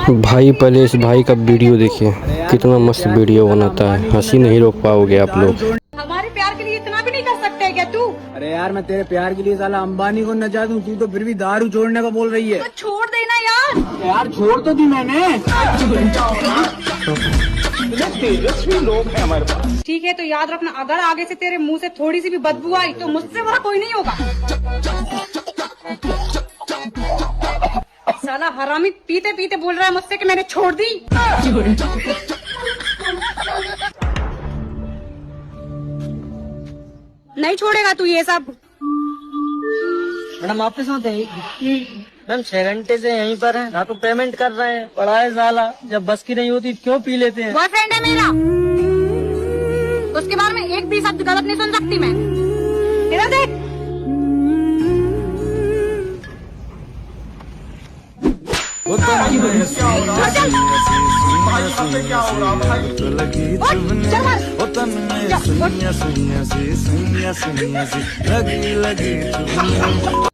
भाई पहले इस भाई का वीडियो देखिए, कितना मस्त वीडियो बनाता है। हंसी नहीं रोक पाओगे आप लोग। हमारे प्यार के लिए इतना भी नहीं कर सकते क्या तू? अरे यार मैं तेरे प्यार के लिए साला अंबानी को नचा दूं, तू तो फिर भी दारू छोड़ने को बोल रही है। तो छोड़ देना यार। यार छोड़ तो दी मैंने। तेजस्वी लोग हैं हमारे पास। ठीक है तो याद रखना, अगर आगे से तेरे मुंह से थोड़ी सी भी बदबू आई तो मुझसे बड़ा कोई नहीं होगा। साला हरामी पीते पीते बोल रहा है मुझसे कि मैंने छोड़ दी। नहीं छोड़ेगा तू ये सब। मैडम आपके साथ है? मैम 6 घंटे से यहीं पर है ना, तो पेमेंट कर रहे हैं। पढ़ा है साला, जब बस की नहीं होती क्यों पी लेते हैं। बॉयफ्रेंड है मेरा, उसके बारे में एक भी शब्द गलत नहीं सुन सकती मैं। इधर देख। लगी